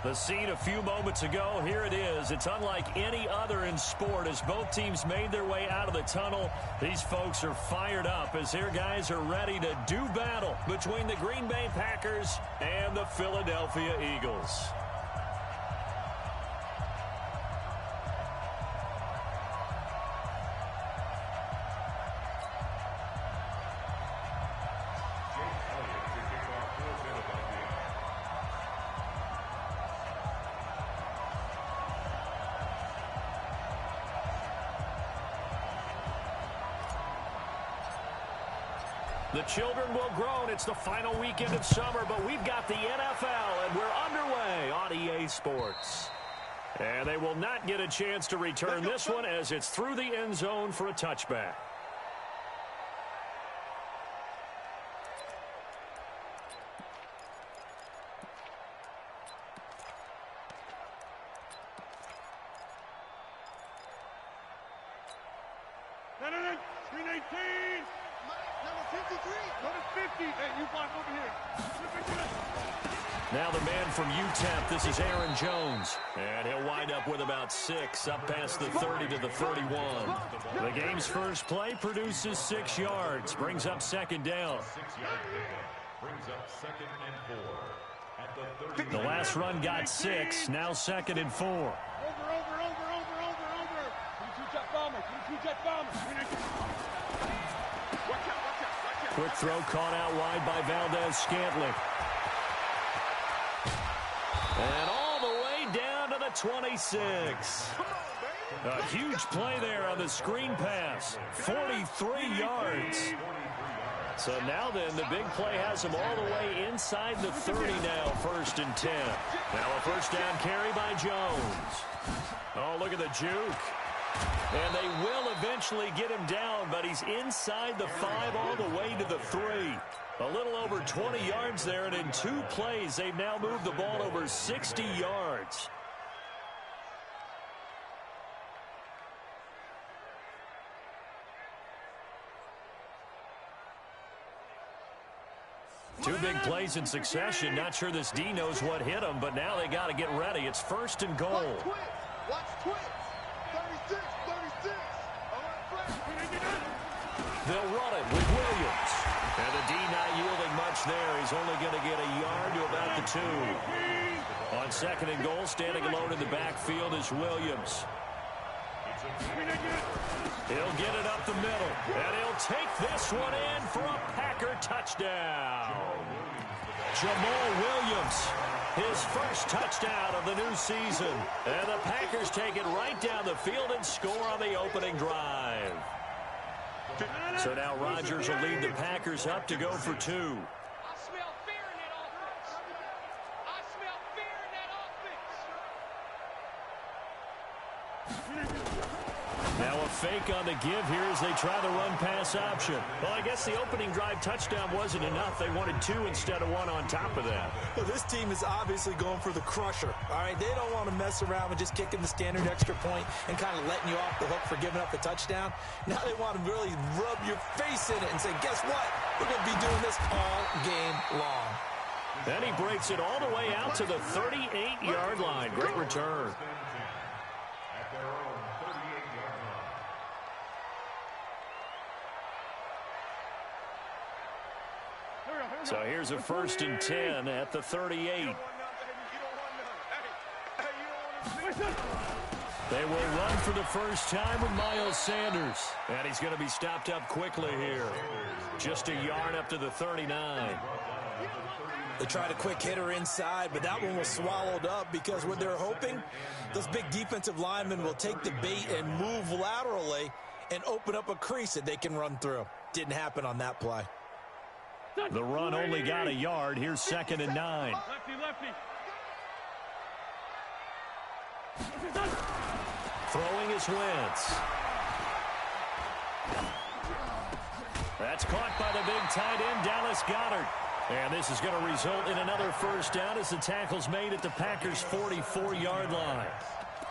The scene a few moments ago, here it is. It's unlike any other in sport as both teams made their way out of the tunnel. These folks are fired up as their guys are ready to do battle between the Green Bay Packers and the Philadelphia Eagles. The children will grow, and it's the final weekend of summer, but we've got the NFL, and we're underway on EA Sports. And they will not get a chance to return this one as it's through the end zone for a touchback. Now the man from UTEP, this is Aaron Jones. And he'll wind up with about 6, up past the 30 to the 31. The game's first play produces 6 yards, brings up second down. The last run got 6, now second and 4. Quick throw caught out wide by Valdez-Scantling. And all the way down to the 26. A huge play there on the screen pass. 43 yards. So now then, the big play has him all the way inside the 30 now, 1st and 10. Now a first down carry by Jones. Oh, look at the juke. And they will eventually get him down, but he's inside the 5 all the way to the 3. A little over 20 yards there, and in 2 plays, they've now moved the ball over 60 yards. Two big plays in succession. Not sure this D knows what hit him, but now they got to get ready. It's 1st and goal. Watch twitch. 36. They'll run it with Williams. And the D not yielding much there. He's only going to get a yard to about the 2. On 2nd and goal, standing alone in the backfield is Williams. He'll get it up the middle. And he'll take this one in for a Packer touchdown. Jamal Williams, his first touchdown of the new season. And the Packers take it right down the field and score on the opening drive. So now Rodgers will lead the Packers up to go for 2. I smell fear in that offense. I smell fear in that offense. Now a fake on the give here as they try the run-pass option. Well, I guess the opening drive touchdown wasn't enough. They wanted 2 instead of 1 on top of that. Well, this team is obviously going for the crusher. All right, they don't want to mess around with just kicking the standard extra point and kind of letting you off the hook for giving up a touchdown. Now they want to really rub your face in it and say, guess what? We're going to be doing this all game long. Then he breaks it all the way out to the 38-yard line. Great return. So here's a 1st and 10 at the 38. They will run for the first time with Miles Sanders. And he's going to be stopped up quickly here. Just a yard up to the 39. They tried a quick hitter inside, but that one was swallowed up because what they're hoping, those big defensive linemen will take the bait and move laterally and open up a crease that they can run through. Didn't happen on that play. The run only got a yard. Here's 2nd and 9. Throwing is Wentz. That's caught by the big tight end, Dallas Goedert. And this is going to result in another first down as the tackle's made at the Packers' 44-yard line.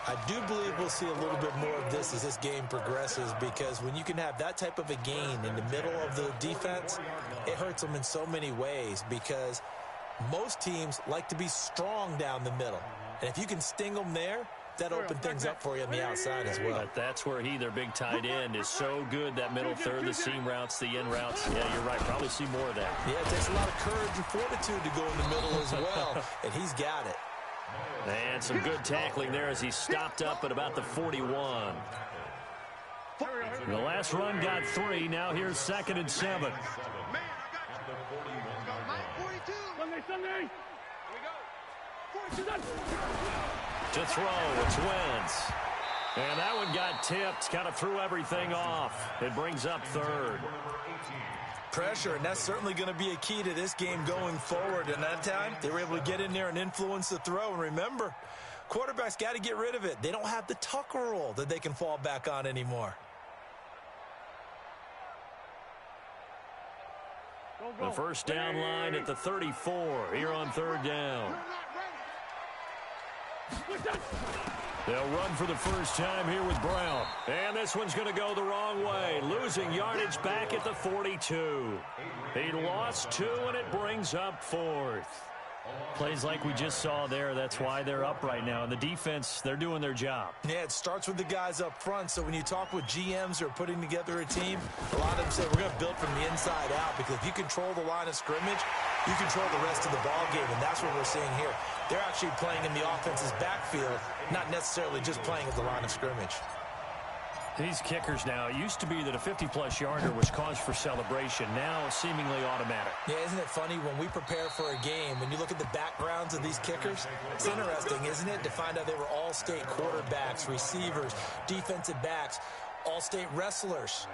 I do believe we'll see a little bit more of this as this game progresses, because when you can have that type of a gain in the middle of the defense, it hurts them in so many ways, because most teams like to be strong down the middle. And if you can sting them there, that open things up for you on the outside as well. But that's where he, their big tight end, is so good, that middle third, the seam routes, the in routes. Yeah, you're right. Probably see more of that. Yeah, it takes a lot of courage and fortitude to go in the middle as well, and he's got it. And some good tackling there as he stopped up at about the 41. The last run got 3. Now here's 2nd and 7. To throw, it's Wentz. And that one got tipped, kind of threw everything off. It brings up 3rd. Pressure, and that's certainly going to be a key to this game going forward. And that time, they were able to get in there and influence the throw. And remember, quarterbacks got to get rid of it. They don't have the tuck rule that they can fall back on anymore. The first down line at the 34 here on 3rd down. They'll run for the first time here with Brown. And this one's going to go the wrong way. Losing yardage back at the 42. He lost 2, and it brings up 4th. Plays like we just saw there. That's why they're up right now. And the defense, they're doing their job. Yeah, it starts with the guys up front. So when you talk with GMs who are putting together a team, a lot of them say we're going to build from the inside out, because if you control the line of scrimmage, you control the rest of the ball game, and that's what we're seeing here. They're actually playing in the offense's backfield, not necessarily just playing at the line of scrimmage. These kickers now, it used to be that a 50-plus yarder was cause for celebration. Now seemingly automatic. Yeah, isn't it funny when we prepare for a game, when you look at the backgrounds of these kickers, it's interesting, isn't it, to find out they were all-state quarterbacks, receivers, defensive backs, all-state wrestlers.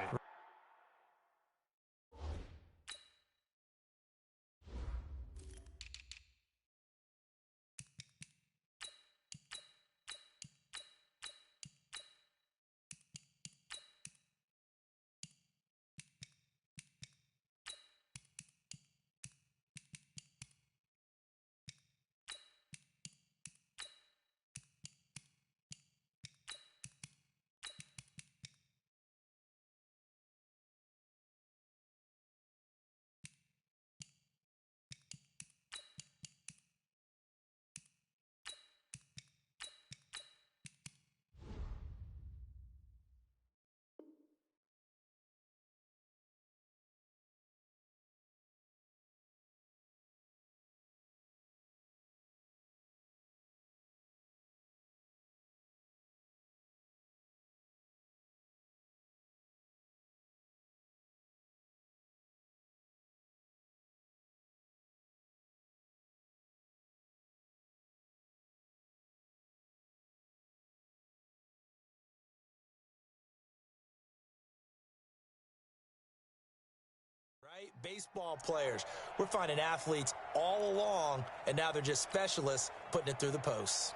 Right? Baseball players. We're finding athletes all along, and now they're just specialists putting it through the posts.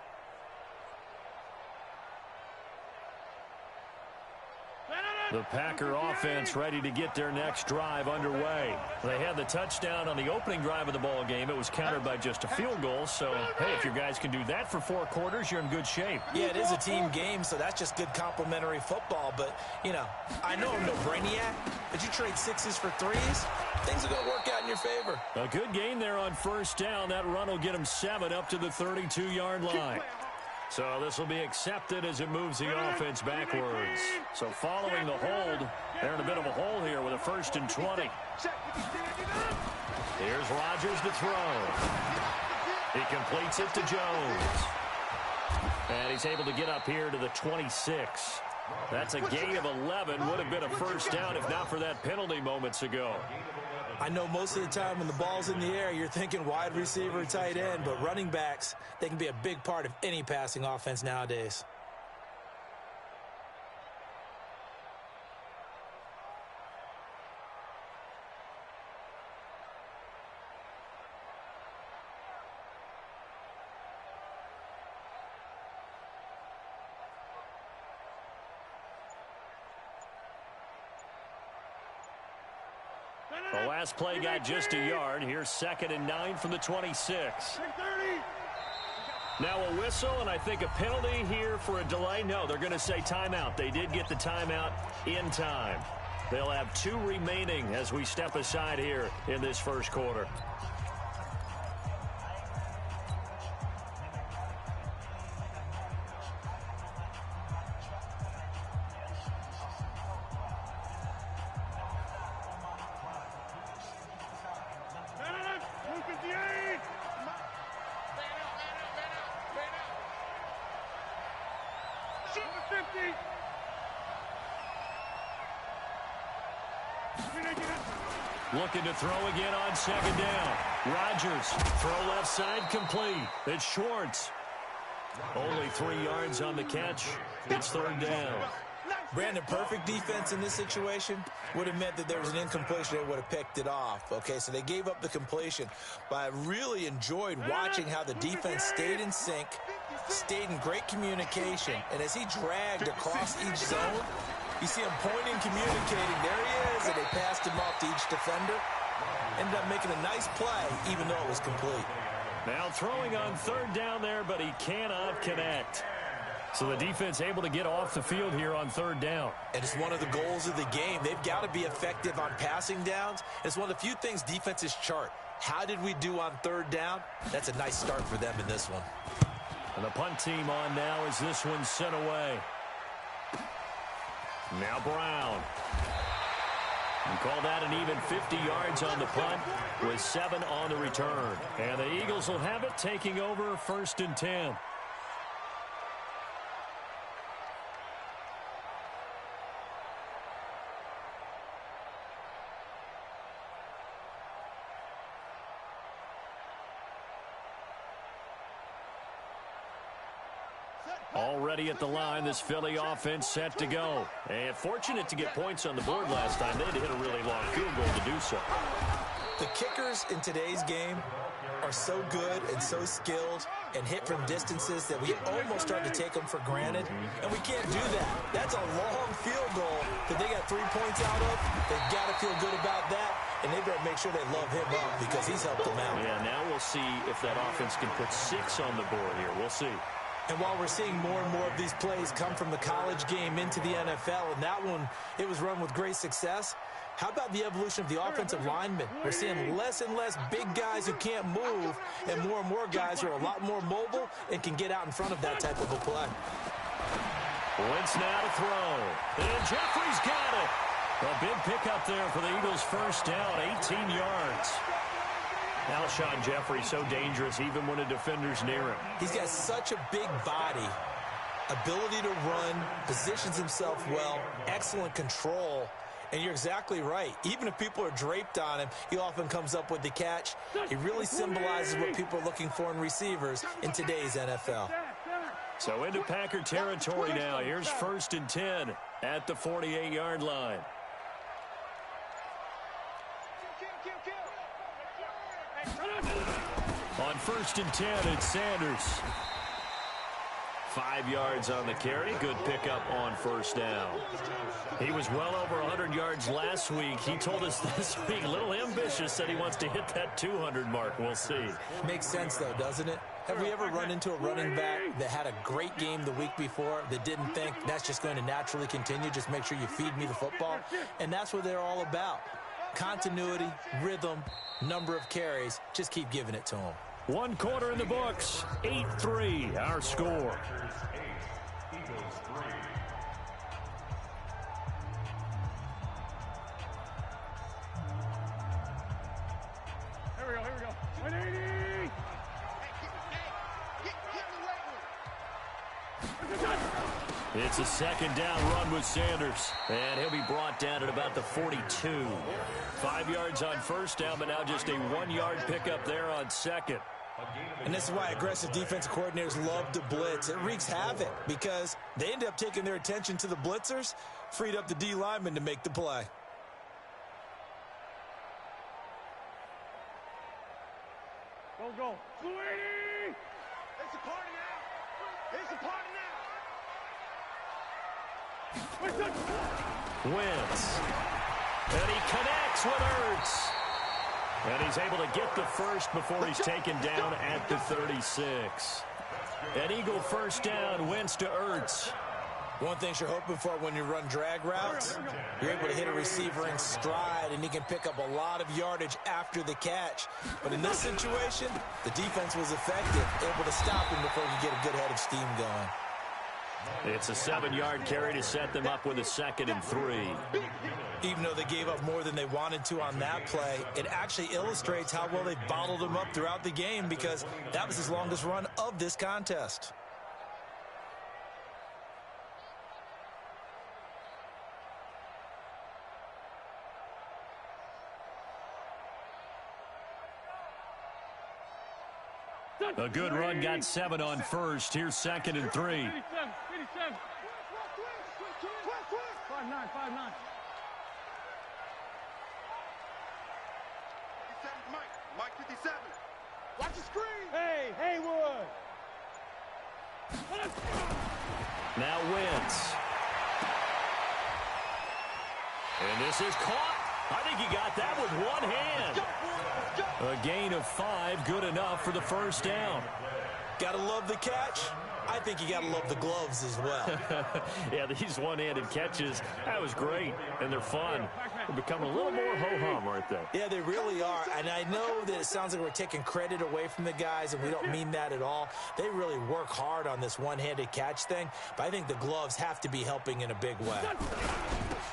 The Packer offense ready to get their next drive underway. They had the touchdown on the opening drive of the ball game. It was countered by just a field goal. So, hey, if your guys can do that for 4 quarters, you're in good shape. Yeah, it is a team game, so that's just good complimentary football. But, you know, I know I'm no brainiac, but you trade 6s for 3s, things are going to work out in your favor. A good gain there on first down. That run will get them 7 up to the 32-yard line. So this will be accepted as it moves the offense backwards. So following the hold, they're in a bit of a hole here with a 1st and 20. Here's Rodgers to throw. He completes it to Jones. And he's able to get up here to the 26. That's a gain of 11. Would have been a first down if not for that penalty moments ago. I know most of the time when the ball's in the air, you're thinking wide receiver, tight end, but running backs, they can be a big part of any passing offense nowadays. The last play got just a yard. Here's 2nd and 9 from the 26. Now a whistle, and I think a penalty here for a delay. No, they're going to say timeout. They did get the timeout in time. They'll have 2 remaining as we step aside here in this first quarter. Looking to throw again on second down. Rodgers, throw left side, complete. It's Schwartz. Only 3 yards on the catch. It's third down. Brandon, perfect defense in this situation would have meant that there was an incompletion. They would have picked it off. Okay, so they gave up the completion. But I really enjoyed watching how the defense stayed in sync, stayed in great communication. And as he dragged across each zone, you see him pointing, communicating. There he is, and they passed him off to each defender. Ended up making a nice play, even though it was complete. Now throwing on third down there, but he cannot connect. So the defense able to get off the field here on third down. And it's one of the goals of the game. They've got to be effective on passing downs. It's one of the few things defenses chart. How did we do on third down? That's a nice start for them in this one. And the punt team on now as this one's sent away. Now Brown. And call that an even 50 yards on the punt with 7 on the return. And the Eagles will have it, taking over 1st and 10. Already at the line, this Philly offense set to go. And fortunate to get points on the board last time. They had to hit a really long field goal to do so. The kickers in today's game are so good and so skilled and hit from distances that we almost start to take them for granted. And we can't do that. That's a long field goal that they got 3 points out of. They've got to feel good about that. And they better make sure they love him up because he's helped them out. Yeah, now we'll see if that offense can put 6 on the board here. We'll see. And while we're seeing more and more of these plays come from the college game into the NFL, and that one, it was run with great success, how about the evolution of the offensive linemen? We're seeing less and less big guys who can't move, and more guys who are a lot more mobile and can get out in front of that type of a play. Wentz now to throw. And Jeffrey's got it. A big pickup there for the Eagles' first down, 18 yards. Alshon Jeffrey so dangerous even when a defender's near him. He's got such a big body, ability to run, positions himself well, excellent control, and you're exactly right. Even if people are draped on him, he often comes up with the catch. He really symbolizes what people are looking for in receivers in today's NFL. So into Packer territory now. Here's 1st and 10 at the 48-yard line. On 1st and 10, it's Sanders. 5 yards on the carry. Good pickup on first down. He was well over 100 yards last week. He told us this week, a little ambitious, said he wants to hit that 200 mark. We'll see. Makes sense, though, doesn't it? Have we ever run into a running back that had a great game the week before that didn't think that's just going to naturally continue? Just make sure you feed me the football. And that's what they're all about. Continuity, rhythm, number of carries. Just keep giving it to them. 1 quarter in the books. 8-3, our score. Here we go. 180. It's a second down run with Sanders. And he'll be brought down at about the 42. 5 yards on first down, but now just a 1-yard pickup there on second. And this is why aggressive defensive coordinators love to blitz. It wreaks havoc because they end up taking their attention to the blitzers, freed up the D lineman to make the play. Go. 280. It's a party now. It's a party now. Wentz. And he connects with Ertz. And he's able to get the first before he's taken down at the 36. An Eagle first down, Wentz to Ertz. One thing you're hoping for when you run drag routes, you're able to hit a receiver in stride, and he can pick up a lot of yardage after the catch. But in this situation, the defense was effective, able to stop him before he could get a good head of steam going. It's a 7-yard carry to set them up with a 2nd and 3. Even though they gave up more than they wanted to on that play, it actually illustrates how well they bottled him up throughout the game because that was his longest run of this contest. A good run got 7 on first. Here's 2nd and 3. 57. 5-9, 5-9. Mike 57. Watch the screen. Hey, Haywood. Now Wentz. And this is caught. I think he got that with one hand. A gain of 5, good enough for the first down. Gotta love the catch. I think you gotta love the gloves as well. Yeah, these one-handed catches, that was great, and they're fun. They're becoming a little more ho-hum, aren't they? Yeah, they really are, and I know that it sounds like we're taking credit away from the guys, and we don't mean that at all. They really work hard on this one-handed catch thing, but I think the gloves have to be helping in a big way.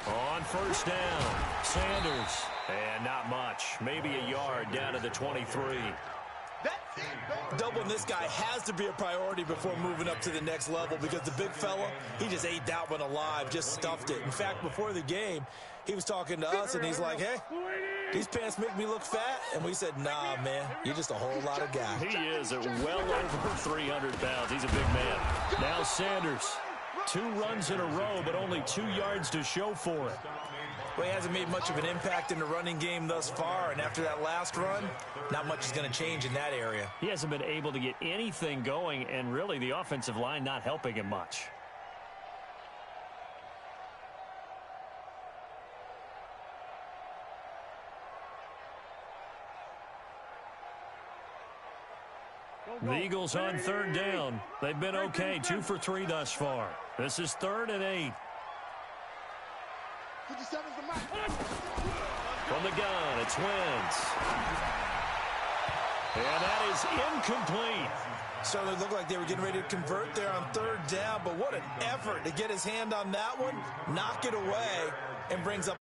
On first down, Sanders, and not much, maybe a yard down to the 23. Doubling this guy has to be a priority before moving up to the next level because the big fella, he just ate that one alive, just stuffed it. In fact, before the game, he was talking to us, and he's like, hey, these pants make me look fat. And we said, nah, man, you're just a whole lot of guy. He is at well over 300 pounds. He's a big man. Now Sanders, 2 runs in a row, but only 2 yards to show for it. Well, he hasn't made much of an impact in the running game thus far, and after that last run, not much is going to change in that area. He hasn't been able to get anything going, and really the offensive line not helping him much. The Eagles on 3rd down. They've been okay, 2 for 3 thus far. This is 3rd and 8. 57's the mark. From the gun, it's Wentz. And that is incomplete. Certainly looked like they were getting ready to convert there on 3rd down, but what an effort to get his hand on that one, knock it away, and brings up